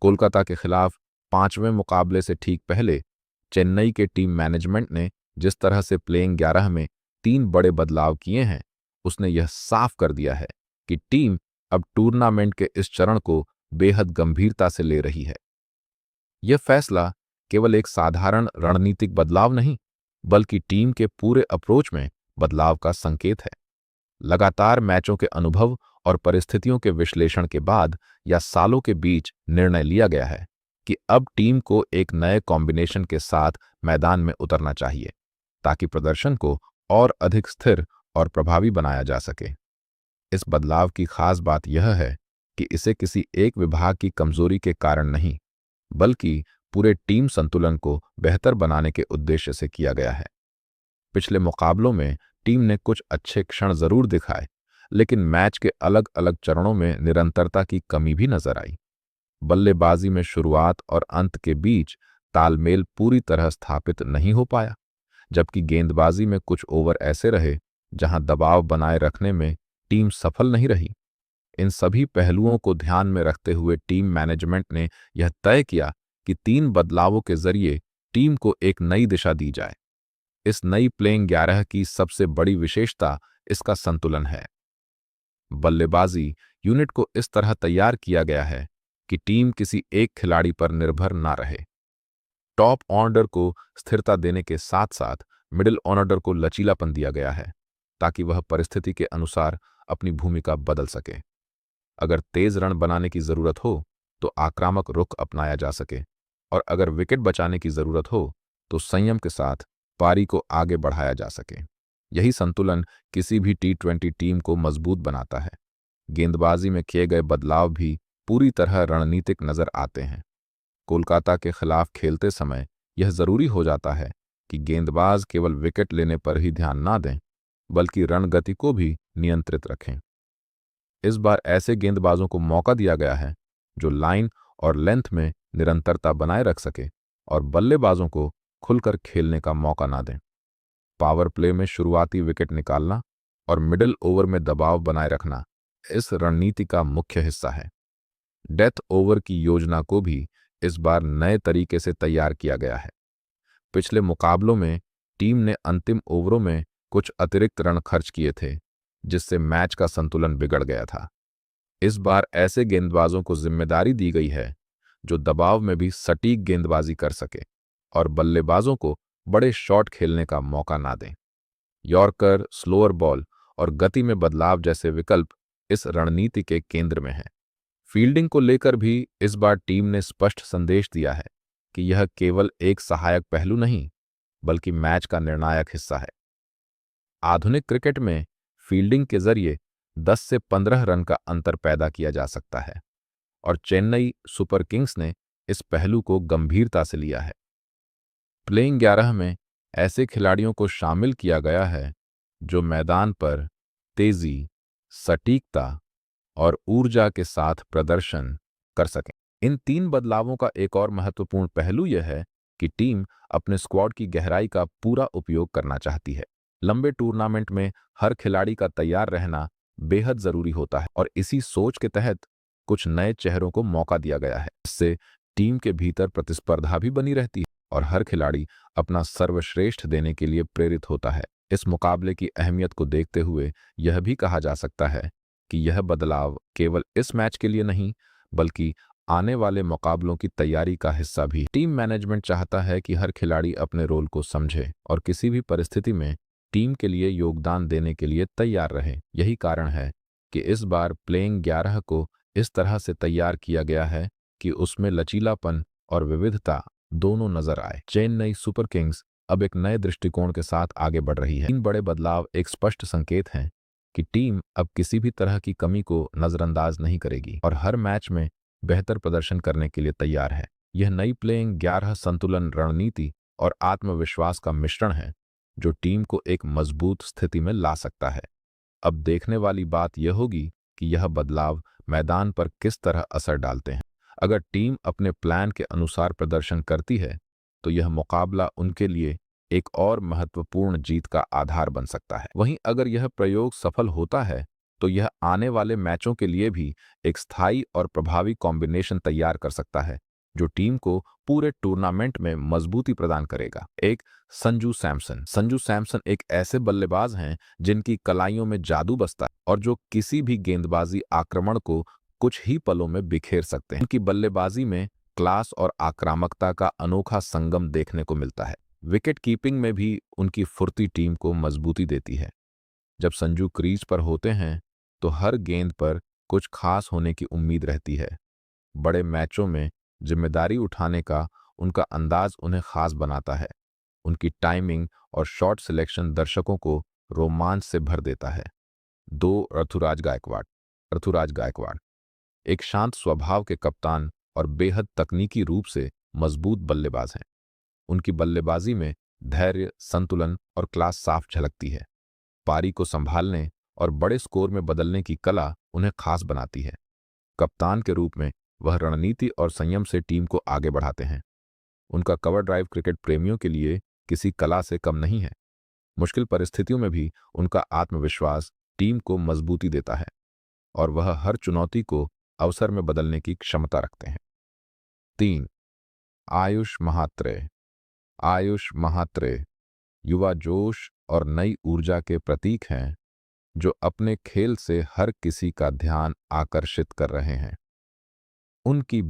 कोलकाता के खिलाफ पांचवें मुकाबले से ठीक पहले चेन्नई के टीम मैनेजमेंट ने जिस तरह से प्लेइंग 11 में 3 बड़े बदलाव किए हैं, उसने यह साफ कर दिया है कि टीम अब टूर्नामेंट के इस चरण को बेहद गंभीरता से ले रही है। यह फैसला केवल एक साधारण रणनीतिक बदलाव नहीं, बल्कि टीम के पूरे अप्रोच में बदलाव का संकेत है। लगातार मैचों के अनुभव और परिस्थितियों के विश्लेषण के बाद या सालों के बीच निर्णय लिया गया है कि अब टीम को एक नए कॉम्बिनेशन के साथ मैदान में उतरना चाहिए, ताकि प्रदर्शन को और अधिक स्थिर और प्रभावी बनाया जा सके। इस बदलाव की खास बात यह है कि इसे किसी एक विभाग की कमजोरी के कारण नहीं, बल्कि पूरे टीम संतुलन को बेहतर बनाने के उद्देश्य से किया गया है। पिछले मुकाबलों में टीम ने कुछ अच्छे क्षण जरूर दिखाए, लेकिन मैच के अलग अलग चरणों में निरंतरता की कमी भी नजर आई। बल्लेबाजी में शुरुआत और अंत के बीच तालमेल पूरी तरह स्थापित नहीं हो पाया, जबकि गेंदबाजी में कुछ ओवर ऐसे रहे जहां दबाव बनाए रखने में टीम सफल नहीं रही। इन सभी पहलुओं को ध्यान में रखते हुए टीम मैनेजमेंट ने यह तय किया कि 3 बदलावों के जरिए टीम को एक नई दिशा दी जाए। इस नई प्लेइंग 11 की सबसे बड़ी विशेषता इसका संतुलन है। बल्लेबाजी यूनिट को इस तरह तैयार किया गया है कि टीम किसी एक खिलाड़ी पर निर्भर ना रहे। टॉप ऑर्डर को स्थिरता देने के साथ साथ मिडिल ऑर्डर को लचीलापन दिया गया है, ताकि वह परिस्थिति के अनुसार अपनी भूमिका बदल सके। अगर तेज रन बनाने की जरूरत हो तो आक्रामक रुख अपनाया जा सके, और अगर विकेट बचाने की जरूरत हो तो संयम के साथ पारी को आगे बढ़ाया जा सके। यही संतुलन किसी भी टी20 टीम को मजबूत बनाता है। गेंदबाजी में किए गए बदलाव भी पूरी तरह रणनीतिक नजर आते हैं। कोलकाता के खिलाफ खेलते समय यह जरूरी हो जाता है कि गेंदबाज केवल विकेट लेने पर ही ध्यान ना दें, बल्कि रणगति को भी नियंत्रित रखें। इस बार ऐसे गेंदबाजों को मौका दिया गया है जो लाइन और लेंथ में निरंतरता बनाए रख सके और बल्लेबाजों को खुलकर खेलने का मौका ना दें। पावर प्ले में शुरुआती विकेट निकालना और मिडिल ओवर में दबाव बनाए रखना इस रणनीति का मुख्य हिस्सा है। डेथ ओवर की योजना को भी इस बार नए तरीके से तैयार किया गया है। पिछले मुकाबलों में टीम ने अंतिम ओवरों में कुछ अतिरिक्त रन खर्च किए थे, जिससे मैच का संतुलन बिगड़ गया था। इस बार ऐसे गेंदबाजों को जिम्मेदारी दी गई है जो दबाव में भी सटीक गेंदबाजी कर सके और बल्लेबाजों को बड़े शॉट खेलने का मौका ना दें। यॉर्कर, स्लोअर बॉल और गति में बदलाव जैसे विकल्प इस रणनीति के केंद्र में हैं। फील्डिंग को लेकर भी इस बार टीम ने स्पष्ट संदेश दिया है कि यह केवल एक सहायक पहलू नहीं, बल्कि मैच का निर्णायक हिस्सा है। आधुनिक क्रिकेट में फील्डिंग के जरिए 10 से 15 रन का अंतर पैदा किया जा सकता है, और चेन्नई सुपर किंग्स ने इस पहलू को गंभीरता से लिया है। प्लेइंग 11 में ऐसे खिलाड़ियों को शामिल किया गया है जो मैदान पर तेजी, सटीकता और ऊर्जा के साथ प्रदर्शन कर सकें। इन 3 बदलावों का एक और महत्वपूर्ण पहलू यह है कि टीम अपने स्क्वाड की गहराई का पूरा उपयोग करना चाहती है। लंबे टूर्नामेंट में हर खिलाड़ी का तैयार रहना बेहद जरूरी होता है, और इसी सोच के तहत कुछ नए चेहरों को मौका दिया गया है। इससे टीम के भीतर प्रतिस्पर्धा भी बनी रहती है और हर खिलाड़ी अपना सर्वश्रेष्ठ देने के लिए प्रेरित होता है। इस मुकाबले की अहमियत को देखते हुए यह भी कहा जा सकता है कि यह बदलाव केवल इस मैच के लिए नहीं, बल्कि आने वाले मुकाबलों की तैयारी का हिस्सा भी। टीम मैनेजमेंट चाहता है कि हर खिलाड़ी अपने रोल को समझे और किसी भी परिस्थिति में टीम के लिए योगदान देने के लिए तैयार रहे। यही कारण है कि इस बार प्लेइंग 11 को इस तरह से तैयार किया गया है कि उसमें लचीलापन और विविधता दोनों नजर आए। चेन्नई सुपर किंग्स अब एक नए दृष्टिकोण के साथ आगे बढ़ रही है। इन बड़े बदलाव एक स्पष्ट संकेत हैं कि टीम अब किसी भी तरह की कमी को नजरअंदाज नहीं करेगी और हर मैच में बेहतर प्रदर्शन करने के लिए तैयार है। यह नई प्लेइंग 11 संतुलन, रणनीति और आत्मविश्वास का मिश्रण है जो टीम को एक मजबूत स्थिति में ला सकता है। अब देखने वाली बात यह होगी कि यह बदलाव मैदान पर किस तरह असर डालते हैं। अगर टीम अपने प्लान के अनुसार प्रदर्शन करती है तो यह मुकाबला उनके लिए एक और महत्वपूर्ण जीत का आधार बन सकता है। वहीं अगर यह प्रयोग सफल होता है तो यह आने वाले मैचों के लिए भी एक स्थायी और प्रभावी कॉम्बिनेशन तैयार कर सकता है, जो टीम को पूरे टूर्नामेंट में मजबूती प्रदान करेगा। एक संजू सैमसन। संजू सैमसन एक ऐसे बल्लेबाज हैं जिनकी कलाइयों में जादू बसता है और जो किसी भी गेंदबाजी आक्रमण को कुछ ही पलों में बिखेर सकते हैं। उनकी बल्लेबाजी में क्लास और आक्रामकता का अनोखा संगम देखने को मिलता है। विकेट कीपिंग में भी उनकी फुर्ती टीम को मजबूती देती है। जब संजू क्रीज पर होते हैं तो हर गेंद पर कुछ खास होने की उम्मीद रहती है। बड़े मैचों में जिम्मेदारी उठाने का उनका अंदाज उन्हें खास बनाता है। उनकी टाइमिंग और शॉट सिलेक्शन दर्शकों को रोमांच से भर देता है। 2 ऋतुराज गायकवाड़। ऋतुराज गायकवाड़ एक शांत स्वभाव के कप्तान और बेहद तकनीकी रूप से मजबूत बल्लेबाज हैं। उनकी बल्लेबाजी में धैर्य, संतुलन और क्लास साफ झलकती है। पारी को संभालने और बड़े स्कोर में बदलने की कला उन्हें खास बनाती है। कप्तान के रूप में वह रणनीति और संयम से टीम को आगे बढ़ाते हैं। उनका कवर ड्राइव क्रिकेट प्रेमियों के लिए किसी कला से कम नहीं है। मुश्किल परिस्थितियों में भी उनका आत्मविश्वास टीम को मजबूती देता है और वह हर चुनौती को अवसर में बदलने की क्षमता रखते हैं। 3 आयुष महात्रे। आयुष महात्रे युवा जोश और नई ऊर्जा के प्रतीक हैं, जो अपने खेल से हर किसी का ध्यान आकर्षित कर रहे हैं। उनकी